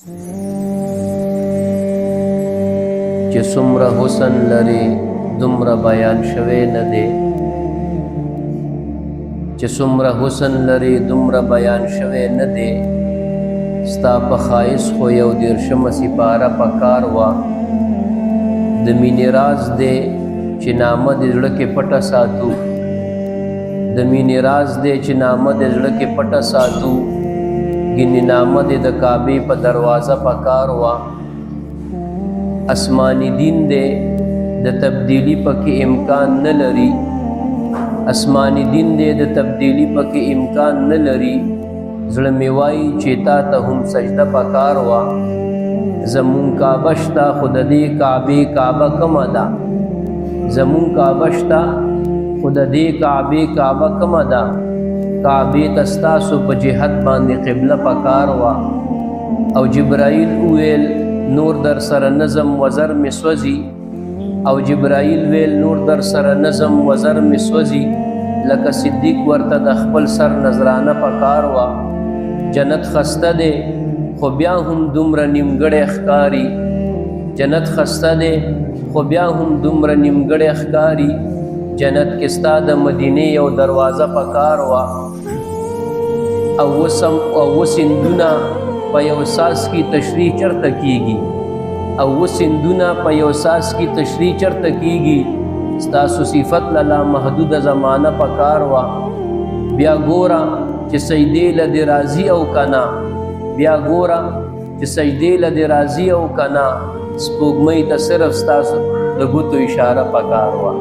چې څومره حسن لري دومره بیان شوی نه دی، چې څومره حسن لري دومره بیان شوی نه دی. ستا په ښایست خو یو دېرشمه سپاره پکار وه. د مینې راز دی چې نامه د زړه کې پټه ساتو، د مینې راز دی چې نامه د زړه کې پټه ساتو. ګینې نامه د کعبې په دروازه پکار وه. آسمانی دین دی د تبدیلی پکې امکان نه لري، آسمانی دین دی د تبدیلی پکې امکان نه لري. زړه مې وایي چې تا ته هم سجده پکار وه. زمون کعبه شته خو د دې کعبې کعبه کمه ده، زمون کعبه شته خو د دې کعبې کعبه کمه ده. کعبې ته ستاسو په جهت باندې قبله پکار وه. او جبرائیل وویل نور در سره نظم وزر مې سوځي، او جبرائیل ویل نور در سره نظم وزر مې سوځي. لکه صدیق ورته د خپل سر نظرانه پکار وه. جنت خسته دی خو بیا هم دومره نیمګړی ښکاري، جنت خسته دی خو بیا هم دومره نیمګړی ښکاري. جنت کې ستا د مدینې یو دروازه پکار وه. او سندونه په یو ساس کې تشریح چرته کیږي، او سندونه په یو ساس کې تشریح چرته کیږي. ستاسو صفت لا محدود زمانه پکار وه. بیا ګوره چې سجدې له دې راضي او کنا، بیا ګوره چې سجدې له دې راضي او کنا. سپوږمۍ ته صرف ستاسو د ګوتو اشاره پکار وه.